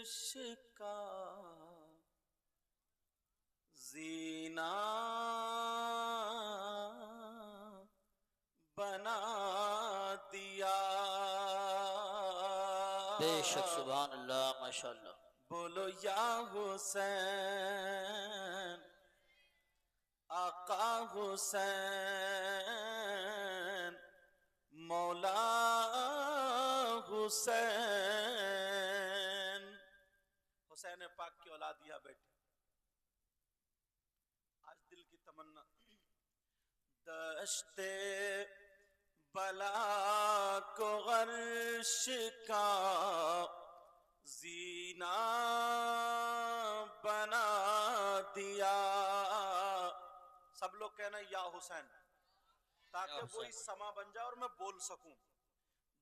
का जीना बना दिया। बेशक सुभान अल्लाह माशाअल्लाह। बोलो या हुसैन आका हुसैन मौला हुसैन। हुसैन पाक की औलादिया बेटे, आज दिल की तमन्ना दश्ते बला को गर्श का जीना बना दिया। सब लोग कहना या हुसैन, ताकि वो इस समा बन जाए और मैं बोल सकूं।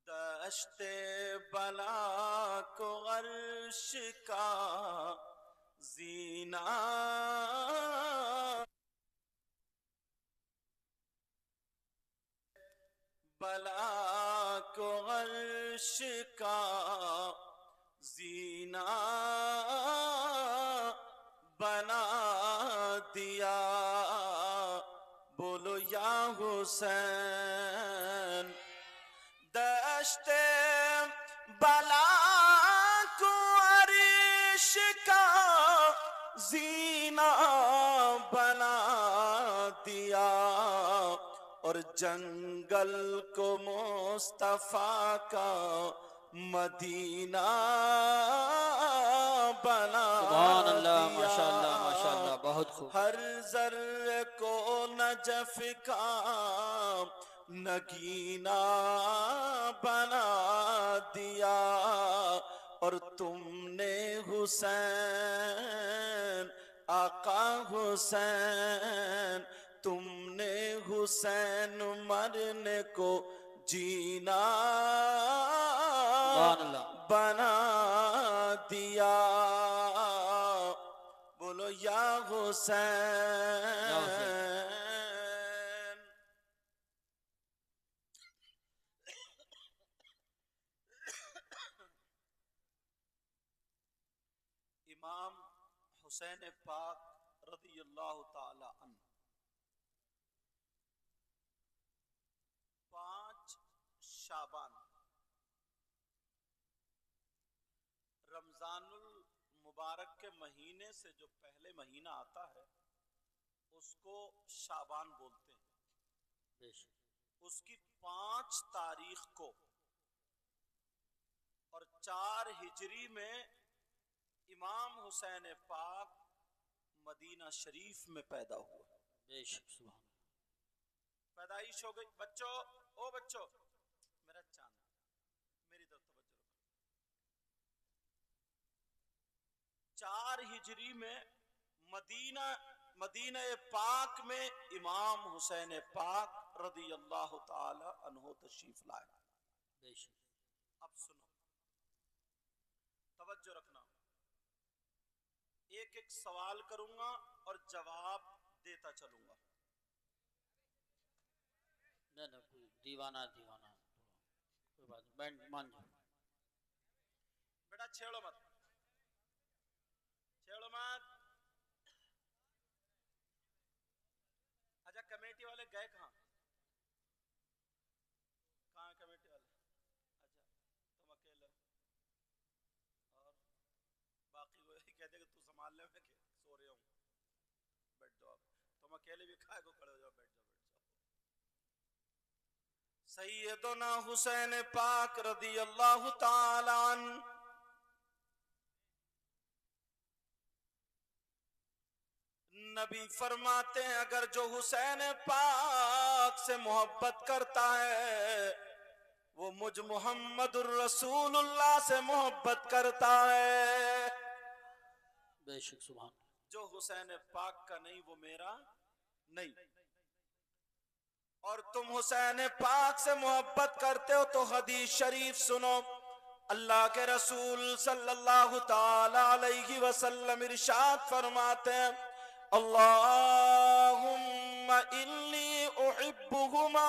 दश्ते बला को अर्श का जीना बला को अर्श का जीना बना दिया। बोलो या हुसैन दश्ते बला को अर्श का जीना बना दिया और जंगल को मुस्तफा का मदीना बना दिया। माशाअल्लाह माशाअल्लाह बहुत खूब। हर जर्रे को नजफ का नगीना बना दिया और तुमने हुसैन आका हुसैन तुमने हुसैन मरने को जीना बना दिया। बोलो या हुसैन। इमाम हुसैन पाक रज़ियल्लाहु ताला अन्हु 5 शाबान रमजानुल मुबारक के महीने से जो पहले महीना आता है उसको शाबान बोलते हैं। उसकी 5 तारीख को और 4 हिजरी में इमाम हुसैन पाक मदीना शरीफ में पैदा हुआ। पैदाइश हो गई। बच्चों, ओ बच्चों, मेरा चांद मेरी तरफ तवज्जो रखो। 4 हिजरी में मदीना पाक में इमाम हुसैन पाक रज़ियल्लाहु ताला अन्हु तशरीफ लाए। अब सुनो, तवज्जो रखना। एक एक सवाल करूंगा और जवाब देता चलूंगा। दीवाना दीवाना कोई बात नहीं, मान जाओ। बेटा छेड़ो मत, छेड़ो मत। अच्छा, कमेटी वाले गए कहाँ? कहाँ कमेटी वाले? अच्छा, तुम अकेले और बाकी को यही कहते कि तू संभाल ले, मैं सो रहा हूँ, बैठ जाओ। तुम अकेले भी खाए को खड़े हो जाओ, बैठ जाओ। सैयदना हुसैन पाक रज़ियल्लाहु ताला अन्हु नबी फरमाते हैं अगर जो हुसैन पाक से मोहब्बत करता है वो मुझ मुहम्मदुर रसूलुल्लाह से मोहब्बत करता है। बेशक सुभान। जो हुसैन पाक का नहीं वो मेरा नहीं। और तुम हुसैन पाक से मोहब्बत करते हो तो हदीस शरीफ सुनो। अल्लाह के रसूल सल्लल्लाहु ताला अलैहि वसल्लम इरशाद फरमाते हैं अल्लाहुम्मा इन्नी उहिब्बुहुमा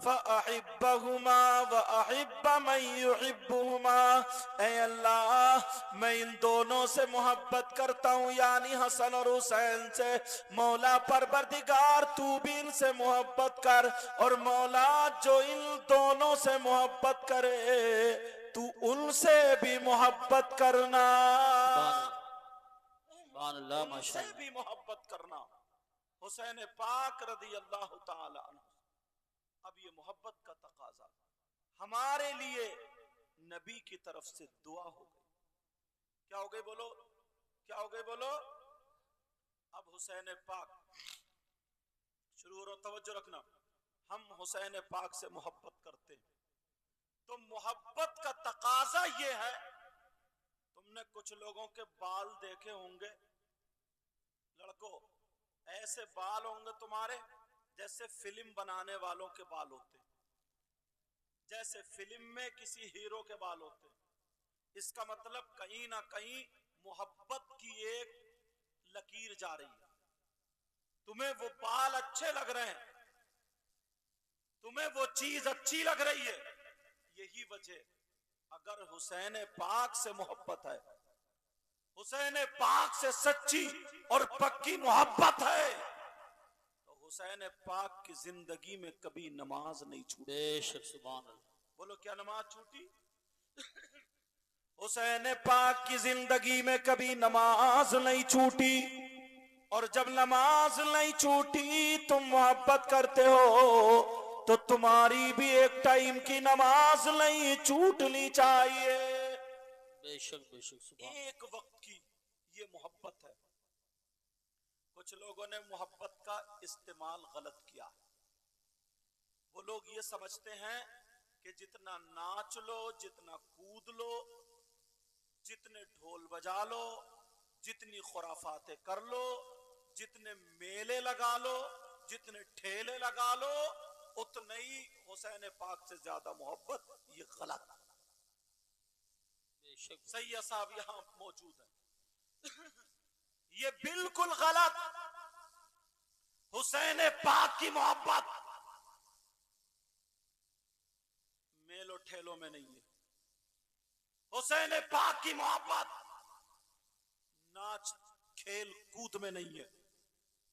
फअहिब्बहुमा व अहिब्ब मन युहिब्बुहुमा। ऐ अल्लाह मैं इन दोनों से मोहब्बत करता हूं, यानी हसन और हुसैन से। मौला परवरदिगार तू भी इनसे मोहब्बत कर, और मौला जो इन दोनों से मोहब्बत करे तू उनसे भी मोहब्बत करना, उनसे भी मोहब्बत करना। हुसैन पाक रदी अल्लाह ताला अन्हु। अब ये मोहब्बत का तकाजा हमारे लिए नबी की तरफ से दुआ हो गई। क्या हो गई बोलो, क्या हो गई बोलो। अब हुसैन पाक शुरू हो रहा, तवज्जो रखना। हम हुसैन पाक से मोहब्बत करते हैं तो मोहब्बत का तकाजा ये है, तुमने कुछ लोगों के बाल देखे होंगे, लड़कों ऐसे बाल होंगे तुम्हारे जैसे फिल्म बनाने वालों के बाल होते, जैसे फिल्म में किसी हीरो के बाल होते। इसका मतलब कहीं ना कहीं मोहब्बत की एक लकीर जा रही है। तुम्हें वो बाल अच्छे लग रहे हैं, तुम्हें वो चीज अच्छी लग रही है, यही वजह। अगर हुसैन पाक से मोहब्बत है, हुसैन पाक से सच्ची और पक्की मोहब्बत है, तो हुसैन पाक की जिंदगी में कभी नमाज नहीं छूटी। बेशक सुभान अल्लाह। बोलो क्या नमाज छूटी? हुसैन पाक की जिंदगी में कभी नमाज नहीं छूटी। और जब नमाज नहीं छूटी, तुम मोहब्बत करते हो तो तुम्हारी भी एक टाइम की नमाज नहीं छूटनी चाहिए। बेशक बेशक एक वक्त की ये मोहब्बत है। कुछ लोगों ने मोहब्बत का इस्तेमाल गलत किया। वो लोग ये समझते हैं कि जितना नाच लो, जितना कूद लो, जितने ढोल बजा लो, जितनी खुराफातें कर लो, जितने मेले लगा लो, जितने ठेले लगा लो, उतने ही हुसैन पाक से ज्यादा मोहब्बत। ये गलत। सैयद साहब यहां मौजूद है। ये बिल्कुल गलत। हुसैन पाक की मोहब्बत मेलो ठेलों में नहीं है। हुसैन पाक की मोहब्बत नाच खेल कूद में नहीं है।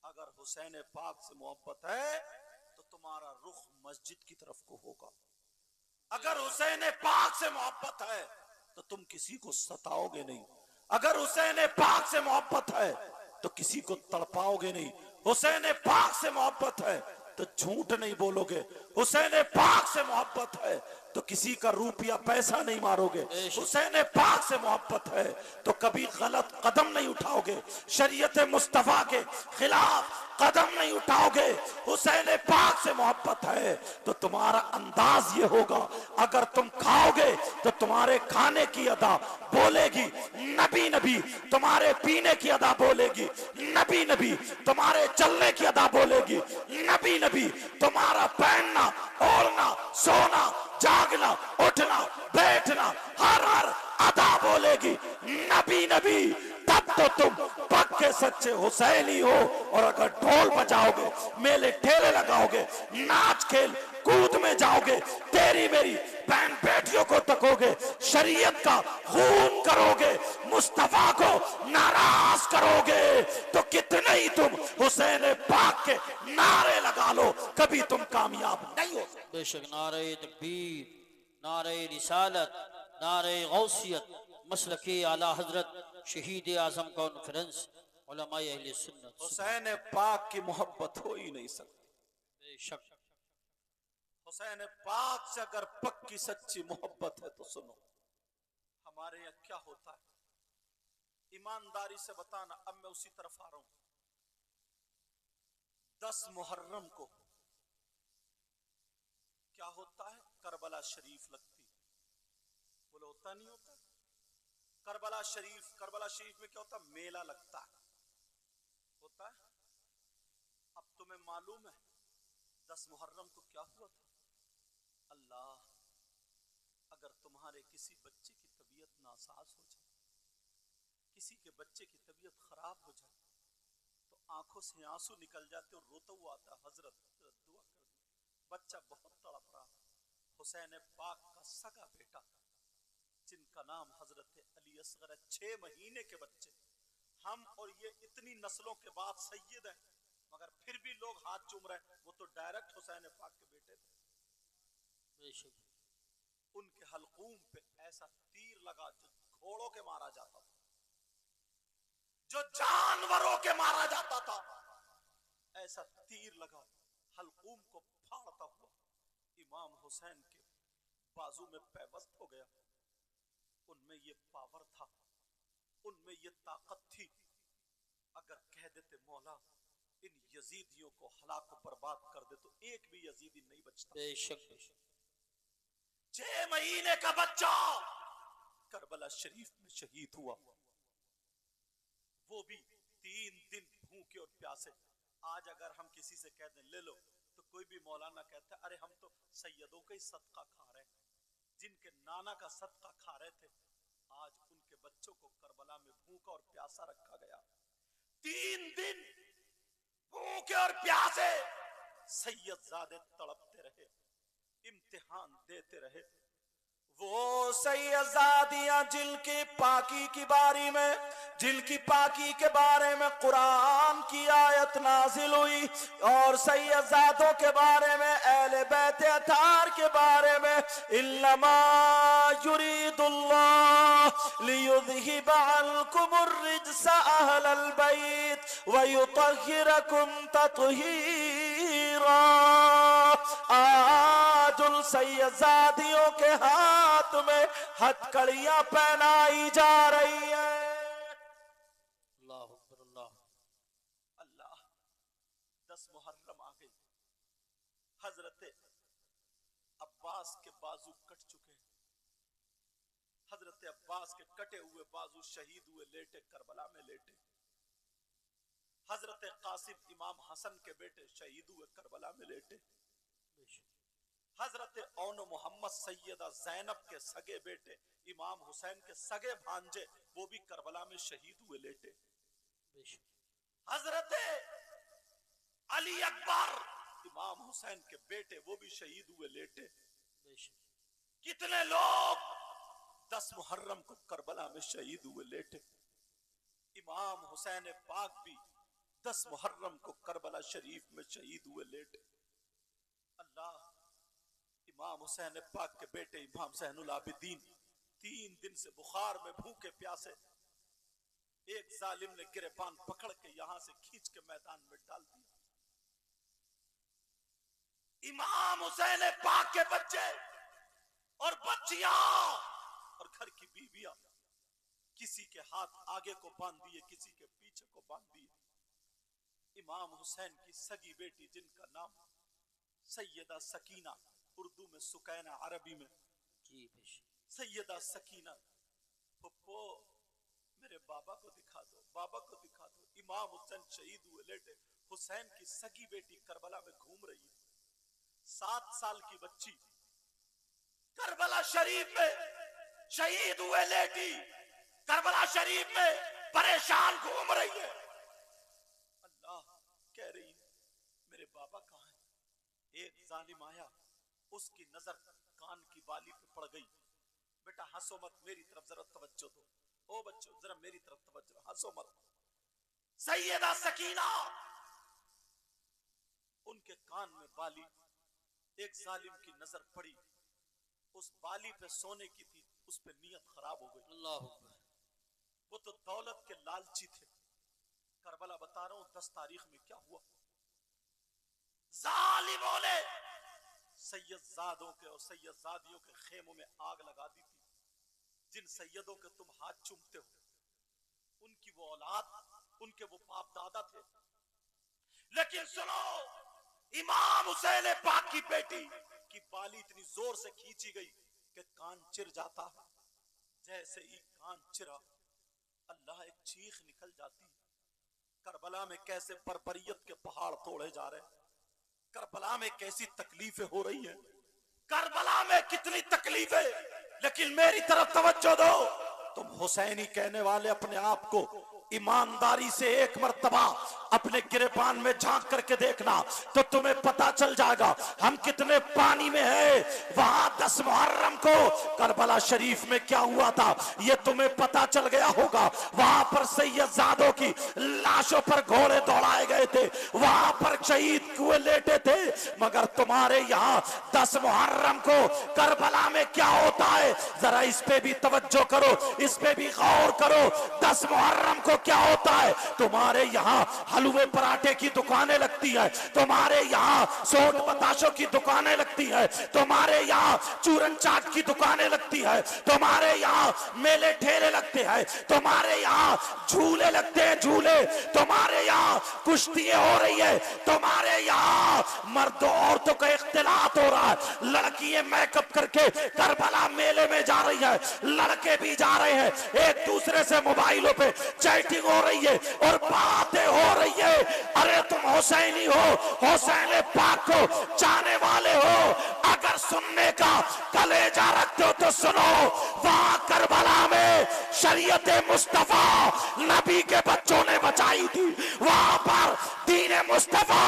अगर हुसैन पाक से मोहब्बत है तो तुम्हारा रुख मस्जिद की तरफ को होगा। अगर हुसैन पाक से मोहब्बत है तो तुम किसी को सताओगे नहीं। अगर हुसैन पाक से मोहब्बत है तो किसी को तड़पाओगे नहीं। हुसैन पाक से मोहब्बत है तो झूठ नहीं बोलोगे। हुसैन पाक से मोहब्बत है तो किसी का रुपया पैसा नहीं मारोगे। हुसैन पाक से मोहब्बत है तो कभी गलत कदम नहीं उठाओगे। शरीयत मुस्तफा के खिलाफ कदम नहीं उठाओगे। हुसैन पाक से मोहब्बत है तो तुम्हारा अंदाज ये होगा, अगर तुम खाओगे तो तुम्हारे खाने की अदा बोलेगी नबी नबी, तुम्हारे पीने की अदा बोलेगी नबी नबी, तुम्हारे चलने की अदा बोलेगी नबी नबी, तुम्हारा पहनना, ओढ़ना, सोना, जागना, उठना, बैठना, हर हर अदा बोलेगी नबी नबी। तब तो तुम पक्के सच्चे हुसैनी हो। और अगर ढोल बजाओगे, मेले ठेले लगाओगे, नाच खेल कूद में जाओगे, तेरी मेरी बहन बेटियों को तकोगे, शरीयत का खून करोगे, मुस्तफा को नाराज करोगे, तो कितने ही तुम हुसैन पाक के नारे लगा लो, कभी तुम कामयाब नहीं हो सकते। बेशक नारे तकबीर, नारे रिसालत, नारे गौसियत, मसलके आला हजरत शहीद आजम कॉन्फ्रेंस उलमाए अहले सुन्नत। हुसैन पाक की मोहब्बत हो ही नहीं सकती। बेशक हुसैन पाक से अगर पक्की सच्ची मोहब्बत है तो सुनो हमारे यहाँ क्या होता है, ईमानदारी से बताना। अब मैं उसी तरफ आ रहा हूं। 10 मुहर्रम को क्या होता है, करबला शरीफ लगती। बोले होता नहीं होता? करबला शरीफ में क्या होता है, मेला लगता है, होता है। अब तुम्हें मालूम है 10 मुहर्रम को क्या हुआ था? अल्लाह, अगर तुम्हारे किसी बच्चे की तबीयत नासाज हो जाए, किसी के बच्चे की तबीयत खराब हो जाए, तो आंखों से आंसू निकल जाते और रोता हुआ आता, हजरत दुआ कर दी, बच्चा बहुत तड़प रहा। हुसैन पाक का सगा बेटा जिनका नाम हजरत अली असगर है, 6 महीने के बच्चे। हम और ये इतनी नस्लों के बाद सैयद हैं, मगर फिर भी लोग हाथ चूम रहे हैं। वो तो डायरेक्ट हुसैन पाक के बेटे थे। बेशक उनके हलकूम पे ऐसा तीर लगा जो घोड़ों के मारा जाता था, जो जानवरों के मारा जाता था, ऐसा तीर लगा हलकूम को फाड़ता हुआ इमाम हुसैन के बाजू में पैवस्त हो गया। उनमें ये पावर था, उनमें ये ताकत थी। अगर कह देते मौला इन यजीदियों को हलाक बर्बाद कर दे, तो एक भी यजीदी नहीं बचता। बेशक 6 महीने का बच्चा करबला शरीफ में शहीद हुआ, वो भी 3 दिन भूखे और प्यासे। आज अगर हम किसी से कह दें ले लो, तो कोई भी मौलाना कहता है अरे हम तो सैयदों का ही सदका खा रहे हैं, जिनके नाना का सदका खा रहे थे। आज उनके बच्चों को करबला में भूखा और प्यासा रखा गया। 3 दिन भूखे और प्यासे सैयदजादे तड़पते रहे, इम्तिहान देते रहे। वो सैयदजादियां जिनकी पाकी की बारी में, जिनकी पाकी के बारे में कुरान की आयत नाजिल हुई, और सैयदजादों के बारे में, अहले बैत अतार के बारे में, इन्नमा युरीदुल्लाह लियुज़हिब अन्कुमुर रिज्स अहलल बैत व युतहिरकुम तत्हीरा। आज उन सैयदजादियों के हाथ में हथकड़ियां पहनाई जा रही है। अल्लाह 10 मुहर्रम आ गई। हजरत अब्बास के बाजू कट चुके हैं। हजरत अब्बास के कटे हुए बाजू शहीद हुए, लेटे करबला में लेटे। हजरत कासिम इमाम हसन के बेटे शहीद हुए, करबला में लेटे। हजरत औन मोहम्मद सैयदा जैनब के सगे बेटे इमाम हुसैन के सगे भांजे, वो भी करबला में शहीद हुए, लेटे। हजरत अली अकबर इमाम हुसैन के बेटे, वो भी शहीद हुए, लेटे। कितने लोग 10 मुहर्रम को करबला में शहीद हुए, लेटे। इमाम हुसैन पाक भी 10 मुहर्रम को करबला शरीफ में शहीद हुए, लेटे। अल्लाह इमाम हुसैन पाक के बेटे इमाम ज़ैनुल आबिदीन 3 दिन से बुखार में भूखे प्यासे, एक जालिम ने गिरबान पकड़ के यहां से खींच के मैदान में डाल दिया। इमाम हुसैन पाक के बच्चे और बच्चियां और घर की बीवियां, किसी के हाथ आगे को बांध दिए, किसी के पीछे को बांध दिए। इमाम हुसैन की सगी बेटी, जिनका नाम सैयदा सकीना, उर्दू में सुकैना, अरबी में सैयदा सकीना, पप्पो मेरे बाबा को दिखा दो, बाबा को दिखा दो। इमाम हुसैन शहीद हुए, लेटे। हुसैन की सगी बेटी करबला में घूम रही है। 7 साल की बच्ची करबला शरीफ में शहीद हुए, लेटी। करबला शरीफ में परेशान घूम रही है। अल्लाह कह रही है मेरे बाबा कहाँ है। एक जालिम आया, उसकी नजर कान की बाली पे पड़ गई। बेटा हंसो मत, मेरी तरफ जरा तवज्जो दो। ओ बच्चों जरा मेरी तरफ तवज्जो, हंसो मत। सैयदा सकीना, उनके कान में बाली, एक जालिम की नजर पड़ी, उस बाली पे सोने की थी, उस पे नियत खराब हो गई। अल्लाह, वो तो दौलत के लालची थे। करबला बता रहा हूं 10 तारीख में क्या हुआ। जालिमों ने सैयदजादों के और सैयदजादियों के खेमों में आग लगा दी थी। जिन सैयदों के तुम हाथ चूमते हो, उनकी वो औलाद, उनके वो बाप दादा थे। लेकिन सुनो, इमाम हुसैन पाक की बेटी की बाली इतनी जोर से खींची गई कि कान चिर जाता है। जैसे ही कान चिरा, अल्लाह एक चीख निकल जाती है। करबला में कैसे बर्बरियत के पहाड़ तोड़े जा रहे हैं, करबला में कैसी तकलीफें हो रही हैं, करबला में कितनी तकलीफें। लेकिन मेरी तरफ तवज्जो दो, तुम हुसैनी कहने वाले अपने आप को ईमानदारी से एक मर्तबा अपने गिरेबान में झांक करके देखना तो तुम्हें पता चल जाएगा हम कितने पानी में है। वहां 10 मुहर्रम को करबला शरीफ में क्या हुआ था ये तुम्हें पता चल गया होगा। वहां पर सैयदजादों की लाशों पर घोड़े दौड़ाए गए थे, वहां पर शहीद कुएं लेटे थे। मगर तुम्हारे यहाँ 10 मुहर्रम को करबला में क्या होता है, जरा इस पे भी तवज्जो करो, इस पे भी गौर करो। 10 मुहर्रम को क्या होता है, तुम्हारे यहाँ हलवे पराठे की दुकानें लगती है, तुम्हारे यहाँ सोट बताशों की दुकानें लगती है, तुम्हारे यहाँ चूरन चाट की दुकानें लगती है, तुम्हारे यहाँ मेले ठेले लगते हैं, तुम्हारे यहाँ झूले लगते हैं, झूले, तुम्हारे यहाँ कुश्तियां हो रही है, तुम्हारे यहाँ मर्दों औरतों का इख्तिलात हो रहा है, लड़कियां मेकअप करके करबला मेले में जा रही है, लड़के भी जा रहे हैं, एक दूसरे से मोबाइलों पे चैटिंग हो रही है और बातें हो रही है। अरे तुम हुसैनी हो, हुसैन पाक को चाहने वाले हो, अगर सुनने का कलेजा रखते हो तो सुनो। वहां करबला में शरीयत मुस्तफा नबी के बच्चों ने बचाई थी, वहां पर दीन मुस्तफा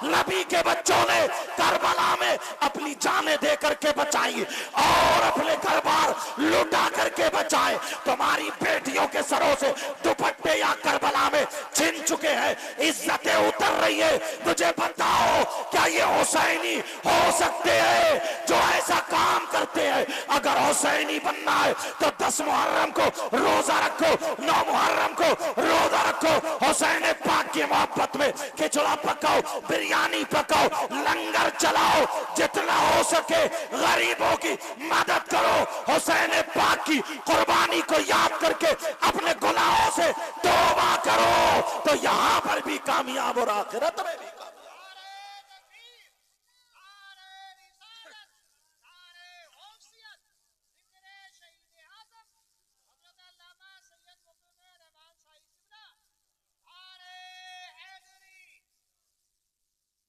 नबी के बच्चों ने करबला में अपनी जानें दे करके बचाई और अपने घर बार लुटा करके बचाए। तुम्हारी बेटियों के सरों से दुपट्टे या करबला में छिन चुके हैं, इज्जतें उतर रही है। मुझे बताओ क्या ये हुसैनी हो सकते हैं जो ऐसा काम करते हैं? अगर हुसैनी बनना है तो 10 मुहर्रम को रोजा रखो, 9 मुहर्रम को रोजा रखो, हुसैन पाक की मोहब्बत में खिचड़ा पकाओ, बिरयानी पकाओ, लंगर चलाओ, जितना हो सके गरीबों की मदद करो, हुसैन पाक की कुर्बानी को याद करके अपने गुनाहों से तौबा करो तो यहां पर भी कामयाब और आखिरत में भी कामयाब।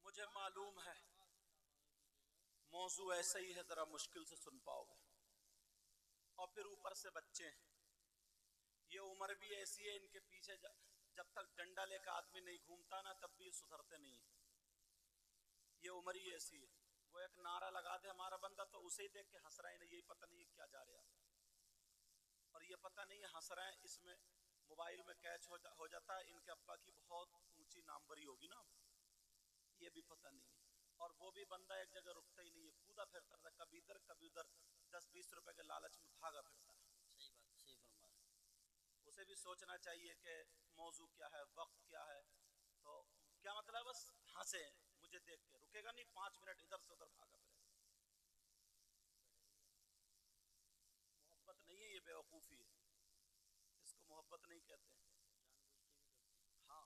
मुझे मालूम है मौजू ऐसा ही है, जरा मुश्किल से सुन पाओगे और फिर ऊपर से बच्चे हैं, ये उम्र भी ऐसी है, इनके पीछे जब तक डंडा लेकर आदमी नहीं घूमता ना तब भी सुधरते नहीं। ये उम्र ही ऐसी है, वो एक नारा लगा दे हमारा बंदा तो उसे ही देख के हंस रहे हैं, यही पता नहीं क्या जा रहा है, और ये पता नहीं है हंस रहे हैं, इसमें मोबाइल में कैच हो जाता है, इनके अब्बा की बहुत ऊंची नामवरी होगी ना, ये भी पता नहीं है। और वो भी बंदा एक जगह रुकता ही नहीं है, कूदा फिरता रहता, कभी इधर कभी उधर, 10-20 रुपए के लालच में भागा फिरता है। सही बात, सही फरमा। उसे भी सोचना चाहिए कि मौजू क्या है, वक्त क्या है, तो क्या मतलब बस हंसे मुझे देख के, रुकेगा नहीं 5 मिनट, इधर से उधर भागा फिरेगा। मोहब्बत नहीं है, ये बेवकूफ़ी है, इसको मोहब्बत नहीं कहते। हाँ,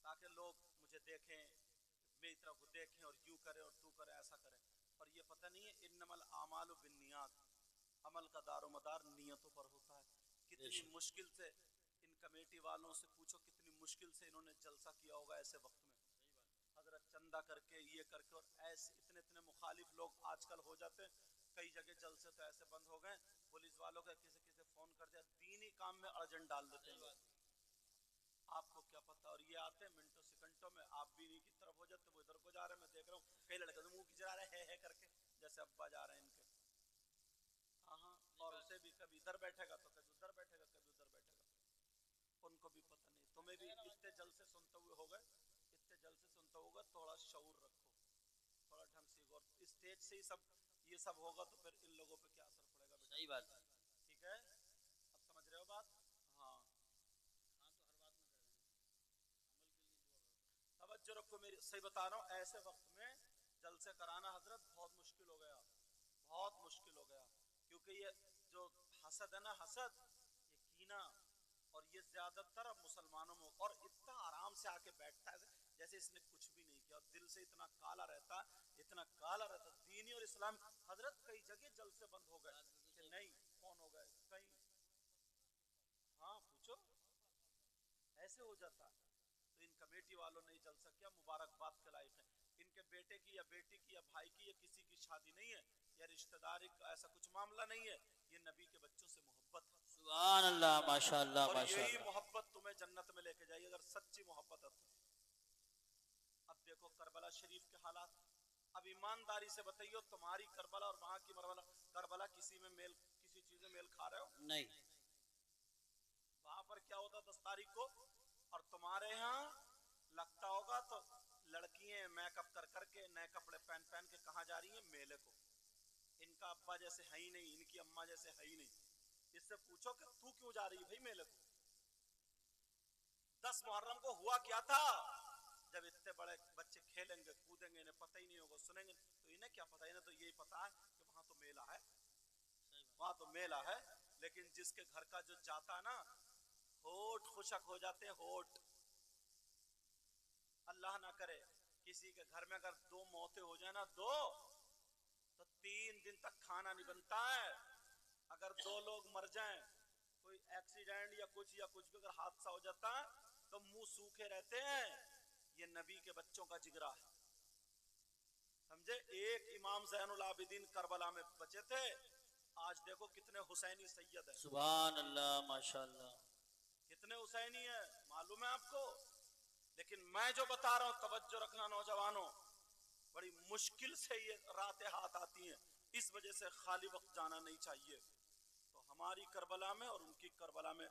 ताकि लोग मुझे देखें, मेरी तरफ देखें और यूं करें और तू करे, ऐसा करें, और ये पता नहीं है इन्नमल आमालु बिन्नियात, अमल का दारोमदार नियतों पर होता है। कितनी मुश्किल से इन कमेटी वालों से पूछो, कितनी मुश्किल से इन्होंने जलसा किया होगा ऐसे वक्त में, हजरत चंदा करके, ये करके, और ऐसे इतने मुखालिफ लोग आजकल हो जाते हैं। कई जगह जलसे तो ऐसे बंद हो गए, पुलिस वालों का किसी फोन कर दिया, दीनी काम में अर्जेंट डाल देते हैं, आपको क्या पता। और ये आते हैं मिनटों सेकंडों में, आप भी इन्हीं की तरफ हो जाते, वो इधर को जा रहे हैं, मैं देख रहा हूँ कई लड़के तो मुंह खिंचरा रहे है करके, जैसे अब्बा जा रहे हैं इनके। हाँ, और उसे भी कभी इधर बैठेगा तो कभी उधर बैठेगा, कभी उधर बैठेगा, उनको भी पता नहीं। तुम्हें भी इतने जल से सुनते हुए होगा, इतने जल से सुनते होगा, थोड़ा शऊर रखो, थोड़ा ढंग से, और स्टेज से ही सब ये सब होगा तो फिर इन लोगों पे क्या असर पड़ेगा। सही बात, ठीक है, अब समझ रहे हो बात? हाँ, तवज्जो रखो मेरी, सही बता रहा हूँ, ऐसे वक्त में जलसे कराना हजरत बहुत मुश्किल हो गया, बहुत मुश्किल हो गया, क्योंकि ये जो हसद है ना, हसद, ये कीना, और ये ज्यादातर अब मुसलमानों में, और इतना आराम से आके बैठता है जैसे इसने कुछ भी नहीं किया, और दिल से इतना काला रहता, इतना काला रहता। दीनी और इस्लाम हजरत कई जगह जलसे बंद हो गए कि नहीं, कौन हो गए कहीं, हाँ पूछो, ऐसे हो जाता। तो इन कमेटी वालों ने जलसा किया, मुबारकबाद के लायक है। इनके बेटे की या बेटी की या भाई की या किसी की शादी नहीं है, या रिश्तेदारी का ऐसा कुछ मामला नहीं है, ये नबी के बच्चों से मोहब्बत है। सुभान अल्लाह, माशाअल्लाह, और माशाअल्लाह। यही मोहब्बत तुम्हें जन्नत ईमानदारी से बताइए, तुम्हारी करबला और वहां की करबला किसी चीज में मेल खा रहे हो? नहीं। वहां पर क्या होता 10 तारीख को, और तुम्हारे यहाँ लगता होगा तो लड़कियां मेकअप कर करके नए कपड़े पहन पहन के कहाँ जा रही हैं? मेले को। इनका अब्बा जैसे है ही नहीं, इनकी अम्मा जैसे है ही नहीं। इससे पूछो कि तू क्यों जा रही है भाई मेले को? 10 मुहर्रम को हुआ क्या था? जब इतने बड़े बच्चे खेलेंगे कूदेंगे, इन्हें पता ही नहीं होगा, सुनेंगे तो इन्हें क्या पता, इन्हें तो यही पता है कि वहां तो मेला है, वहां तो मेला है। लेकिन जिसके घर का जो जाता है ना, होठ खुशक हो जाते हैं, होठ। अल्लाह ना करे किसी के घर में अगर 2 मौतें हो जाए ना, 2, तो 3 दिन तक खाना नहीं बनता है। अगर 2 लोग मर जाएं, कोई एक्सीडेंट या कुछ भी अगर हादसा हो जाता है तो मुंह सूखे रहते हैं। ये नबी के बच्चों का जिगरा है, समझे। एक इमाम ज़ैनुल आबिदीन करबला में बचे थे, आज देखो कितने हुसैनी सैयद है। सुभान अल्लाह, माशाअल्लाह। कितने हुसैनी है मालूम है आपको? लेकिन मैं जो बता रहा हूं, तवज्जो रखना नौजवानों, बड़ी मुश्किल से ये रातें हाथ आती हैं, इस वजह से खाली वक्त जाना नहीं चाहिए। तो हमारी करबला में और उनकी करबला में,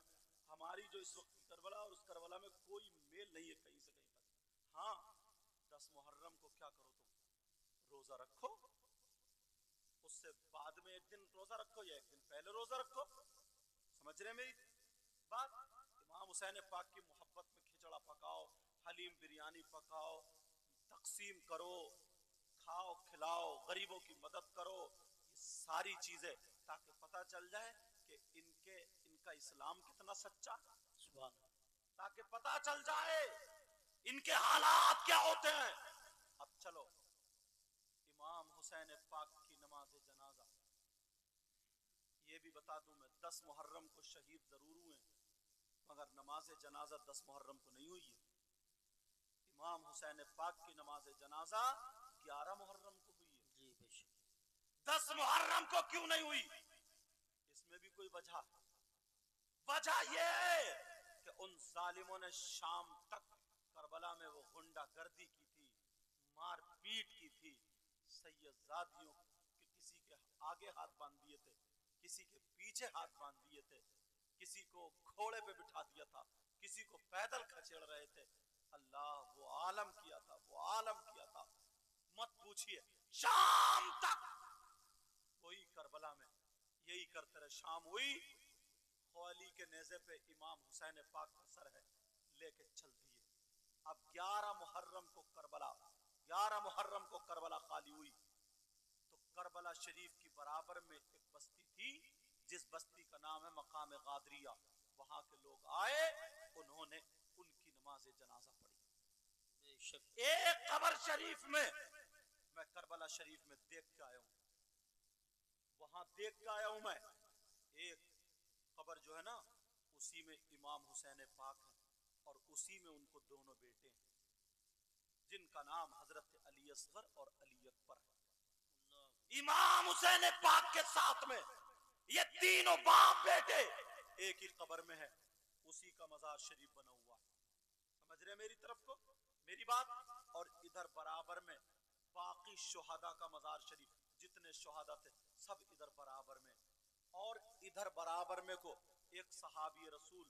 हमारी जो इस वक्त की करबला और उस करबला में कोई मेल नहीं है कहीं से कहीं पर। हाँ, 10 मुहर्रम को क्या करो तुम? रोजा रखो, उससे बाद में एक दिन रोजा रखो या एक दिन पहले रोजा रखो। समझ रहे मेरी बात? इमाम हुसैन पाक की मोहब्बत में खिचड़ा पकाओ, हलीम बिरयानी पकाओ, तकसीम करो, खाओ खिलाओ, गरीबों की मदद करो, ये सारी चीजें, ताकि पता चल जाए कि इनका इस्लाम कितना सच्चा, ताकि पता चल जाए इनके हालात क्या होते हैं। अब चलो, इमाम हुसैन पाक की नमाज जनाजा, ये भी बता दूं मैं, 10 मुहर्रम को शहीद जरूर हुए, मगर नमाज जनाजा 10 मुहर्रम को नहीं हुई है। इमाम हुसैन पाक की नमाज जनाजा 11 मुहर्रम को हुई है। जी बेशक। 10 मुहर्रम को क्यों नहीं हुई? इसमें भी कोई वजह ये है कि उन जालिमों ने शाम तक करबला में वो गुंडागर्दी की थी, मारपीट की थी, सैयदजादियों के किसी के आगे हाथ बांध दिए थे, किसी के पीछे हाथ बांध दिए थे, किसी को घोड़े पे बिठा दिया था, किसी को पैदल खचेड़ रहे थे। अल्लाह वो आलम किया था, वो आलम किया था, मत पूछिए। शाम तक वही करबला में यही करते रहे। शाम हुई, खौली के नेज़े पे इमाम हुसैन पाक का सर है, लेके चल दिए। अब 11 मुहर्रम को करबला खाली हुई, तो करबला शरीफ की बराबर में एक बस्ती थी, जिस बस्ती का नाम है मकाम गादरिया। वहां के लोग आए, उन्होंने उनकी नमाज जनाजा पढ़ी। एक कब्र शरीफ में, मैं करबला शरीफ में देख के आया हूं, वहां देख के आया हूं मैं। एक कब्र जो है ना, उसी में इमाम हुसैन पाक है, और उसी में उनको दोनों बेटे हैं, जिनका नाम हजरत अली असगर और अली अकबर है। इमाम हुसैन पाक के साथ में ये तीनों बाप बेटे एक ही कब्र में है, उसी का मजार शरीफ बना हुआ है। समझ रहे मेरी तरफ को, मेरी बात? और इधर बराबर में बाकी शुहदा का मजार शरीफ, जितने शुहदा थे सब इधर बराबर में। और इधर बराबर में को एक सहाबी रसूल,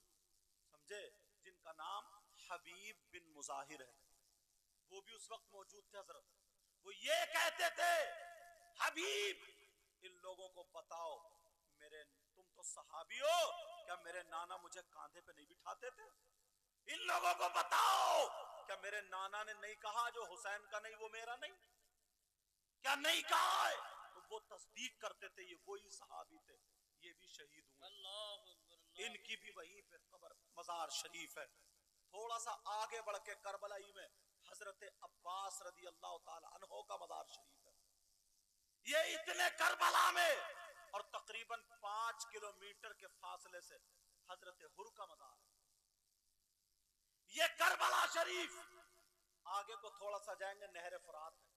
समझे, जिनका नाम हबीब बिन मुजाहिर है, वो भी उस वक्त मौजूद थे हजरत। वो ये कहते थे, हबीब इन लोगों को बताओ, तुम तो सहाबी हो, क्या मेरे नाना मुझे कांधे पे नहीं बिठाते थे? इन लोगों को बताओ, क्या मेरे नाना ने नहीं कहा जो हुसैन का नहीं वो मेरा नहीं? क्या नहीं कहा है? तो वो तस्दीक करते थे, ये वही सहाबी थे, ये भी शहीद हुए। इनकी भी वहीं पे कब्र मजार शरीफ है। थोड़ा सा आगे बढ़ के करबलाई में हजरत अब्बास रदी अल्लाह ताला अन्हो का मजार शरीफ है। ये इतने करबला में, और तकरीबन 5 किलोमीटर के फासले से हजरत हुर का मजार है। ये करबला शरीफ, आगे को थोड़ा सा जाएंगे नहर फुरात है,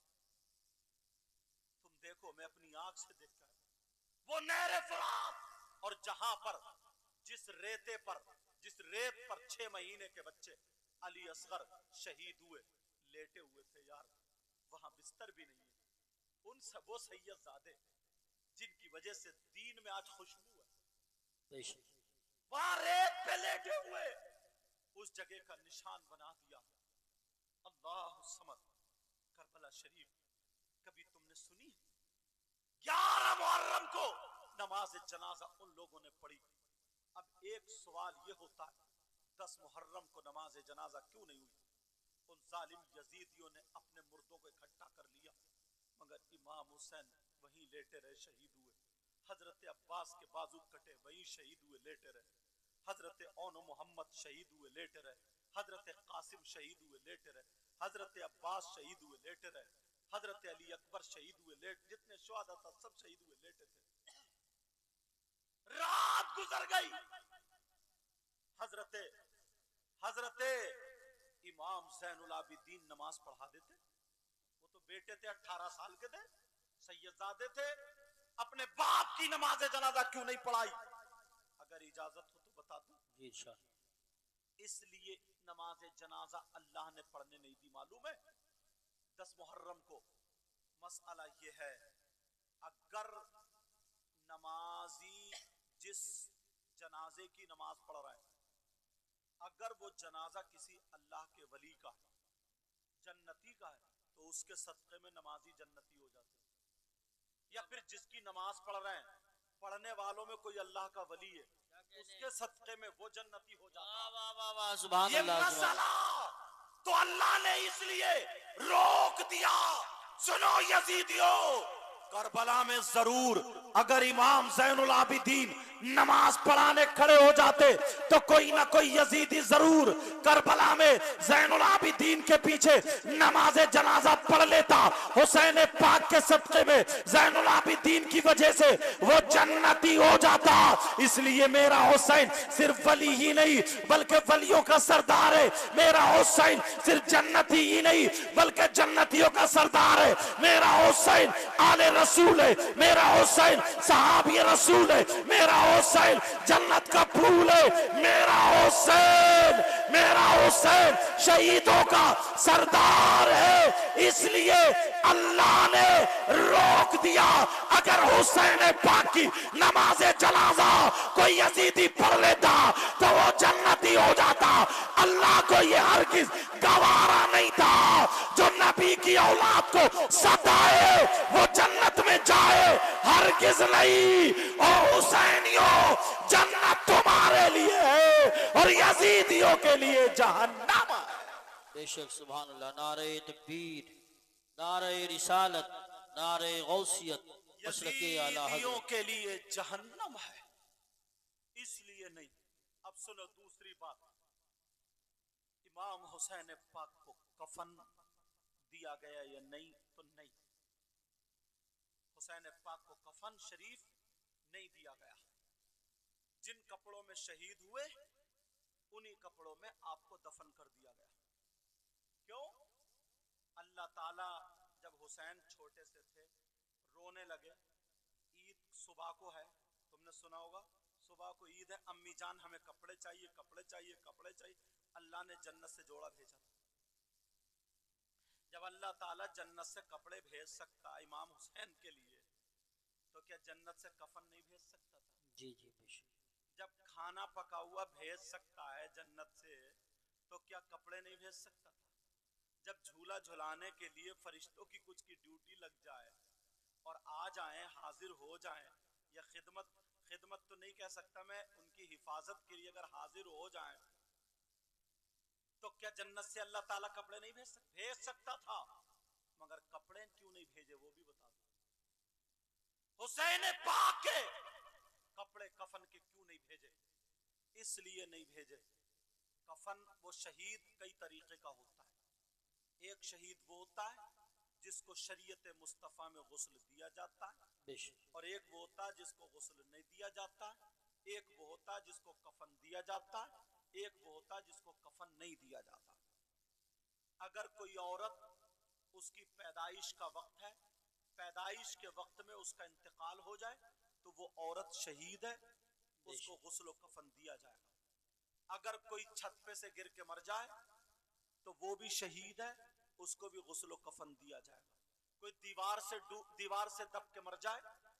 तुम देखो, मैं अपनी आंख से देखकर, वो नहर फुरात, और जहां पर जिस रेत पर 6 महीने के बच्चे अली असगर शहीद हुए, लेटे हुए थे यार, वहां बिस्तर भी नहीं है, उन सब वो सैयदजादे जिनकी वजह से दीन में आज खुशबू है, बेशक वहां रेत पे लेटे हुए उस जगह का निशान बना दिया। अल्लाह समद। करबला शरीफ कभी तुमने सुनी? 11 मुहर्रम को नमाज जनाजा उन लोगों ने पढ़ी। अब एक सवाल ये होता है, 10 मुहर्रम को नमाज जनाजा क्यों नहीं हुई? उन जालिम यजीदियों ने अपने मुर्दों को इकट्ठा कर लिया, मगर इमाम हुसैन वहीं लेटे रहे, शहीद हुए। हजरत अब्बास के बाजू कटे, वहीं शहीद हुए, लेटे रहे। हजरत औन मोहम्मद शहीद हुए, लेटे रहे। हजरत कासिम शहीद हुए, लेटे रहे। हजरत अब्बास शहीद हुए, लेटे रहे। हजरत अली अकबर शहीद हुए, जितने शुहदा था सब शहीद हुए, लेटे थे। रात गुजर गई। हजरत इमाम ज़ैनुल आबिदीन नमाज पढ़ा देते। वो तो बेटे थे, 18 साल के थे, सैयदजादे थे, अपने बाप की नमाज जनाजा क्यों नहीं पढ़ाई? अगर इजाजत हो तो बता दूं। जी इंशाअल्लाह। इसलिए नमाज जनाजा अल्लाह ने पढ़ने नहीं दी, मालूम है? 10 मुहर्रम को मसला ये है, अगर नमाजी जिस जनाजे की नमाज पढ़ रहा है, अगर वो जनाजा किसी अल्लाह के वली का है, जन्नती का है, तो उसके सदक़े में नमाजी जन्नती हो जाते हैं। या फिर जिसकी नमाज पढ़ रहे हैं, पढ़ने वालों में कोई अल्लाह का वली है, उसके सदक़े में वो जन्नती हो जाता है। वाह वाह वाह, सुभान ये अल्लाह, मसला तो अल्लाह ने इसलिए रोक दिया। सुनो यजीदियों, करबला में जरूर अगर इमाम ज़ैनुल आबिदीन नमाज पढ़ाने खड़े हो जाते तो कोई ना कोई यजीदी जरूर करबला में ज़ैनुल आबिदीन के पीछे नमाज जनाजा पढ़ लेता। हुसैन पाक के सदक़े में ज़ैनुल आबिदीन की वजह से वो जन्नती हो जाता। इसलिए मेरा हुसैन सिर्फ वली ही नहीं बल्कि वलियों का सरदार है। मेरा हुसैन सिर्फ जन्नती ही नहीं बल्कि जन्नतियों का सरदार है। मेरा हुसैन आले रसूल है। मेरा हुसैन सहाबी रसूल है। मेरा हुसैन जन्नत का फूल है। मेरा हुसैन शहीदों का सरदार है। इसलिए अल्लाह ने रोक दिया। अगर हुसैन पाक की नमाज जनाजा कोई यजीदी पढ़ लेता तो वो जन्नती हो जाता। अल्लाह को ये हरगिज गवारा नहीं था जो नबी की औलाद को सताए वो जन्नत में जाए, हरगिज नहीं। और हुसैनियों, जन्नत तुम्हारे लिए है और यजीदियों के लिए जहन्नम है। बेशक सुभान अल्लाह। नारे तकबीर, नारे रिसालत, नारे गौसियत, मसलके आला यजीदियों हज़रत। के लिए जहन्नम है, इसलिए नहीं। अब सुनो दूसरी बात, इमाम हुसैन पाक को कफन दिया गया या नहीं? तो नहीं, हुसैन पाक को कफन शरीफ नहीं दिया गया। जिन कपड़ों में शहीद हुए उन्हीं कपड़ों में आपको दफन कर दिया गया। क्यों? अल्लाह ताला जब हुसैन छोटे से थे रोने लगे, ईद सुबह को है, तुमने सुना होगा सुबह को ईद है, अम्मी जान हमें कपड़े चाहिए, कपड़े चाहिए, कपड़े चाहिए। अल्लाह ने जन्नत से जोड़ा भेजा। जब अल्लाह ताला जन्नत से कपड़े भेज सकता इमाम हुसैन के लिए, तो क्या जन्नत से कफन नहीं भेज सकता था? जी जी बेशक। जब खाना पका हुआ भेज सकता है जन्नत से, तो क्या कपड़े नहीं भेज सकता था? जब झूला झुलाने के लिए फरिश्तों की कुछ की ड्यूटी लग जाए और आ जाएं, हाजिर हो जाएं, या खिदमत तो नहीं कह सकता मैं, उनकी हिफाजत के लिए अगर हाजिर हो जाएं, तो क्या जन्नत से अल्लाह ताला कपड़े नहीं भेज सकता था? मगर कपड़े क्यों नहीं भेजे वो भी बता दो। हुसैन पाक के कपड़े कफन के क्यों नहीं भेजे? इसलिए नहीं भेजे, कफन वो शहीद कई तरीके का होता है। एक शहीद वो होता है जिसको शरीयत मुस्तफ़ा में गुस्ल दिया जाता है, और एक वो होता है जिसको गुस्ल नहीं दिया जाता है। एक वो होता है जिसको कफन दिया जाता है, एक वो होता है जिसको कफन नहीं दिया जाता। अगर कोई औरत, उसकी पैदाइश का वक्त है, पैदाइश के वक्त में उसका इंतकाल हो जाए, तो वो औरत शहीद है, उसको गुस्ल कफन दिया जाएगा। अगर कोई छत पे से गिर के मर जाए तो वो भी शहीद है, उसको भी गुस्ल कफन दिया जाएगा। कोई दीवार से दब के मर जाए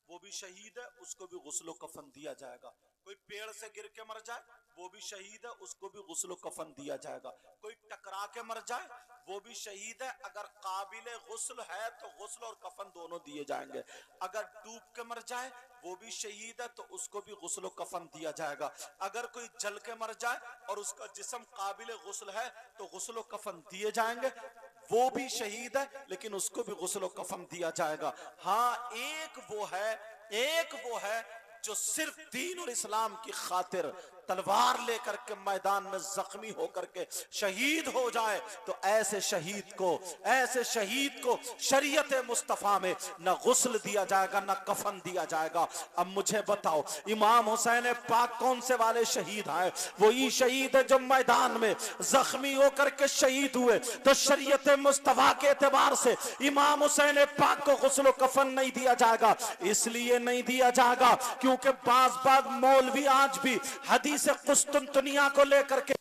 वो भी शहीद है, उसको भी गुस्ल कफन दिया जाएगा। कोई पेड़ से गिर के मर जाए वो भी शहीद है, उसको भी गुस्ल कफन दिया जाएगा। कोई टकरा के मर जाए वो भी शहीद है, अगर काबिले गुस्ल है तो गुस्ल और कफन दोनों दिए जाएंगे। अगर डूब के मर जाए वो भी शहीद है तो उसको भी गुस्ल कफन दिया जाएगा। अगर कोई जल के मर जाए और उसका जिस्म काबिले गुस्ल है तो गुस्ल कफन दिए जाएंगे, वो भी शहीद है लेकिन उसको भी गुस्ल कफन दिया जाएगा। हाँ, एक वो है जो सिर्फ दीन और इस्लाम की खातिर तलवार लेकर के मैदान में जख्मी होकर के शहीद हो जाए, तो ऐसे शहीद को शरीयत मुस्तफा में न गुस्ल दिया जाएगा न कफन दिया जाएगा। अब मुझे बताओ, इमाम हुसैन पाक कौन से वाले शहीद हैं? वही शहीद है जो मैदान में जख्मी होकर के शहीद हुए, तो शरीयत मुस्तफा के एतबार से इमाम हुसैन पाक को गुस्ल कफन नहीं दिया जाएगा। इसलिए नहीं दिया जाएगा क्योंकि बाज मौलवी आज भी हदीस कुस्तुनतुनिया को लेकर के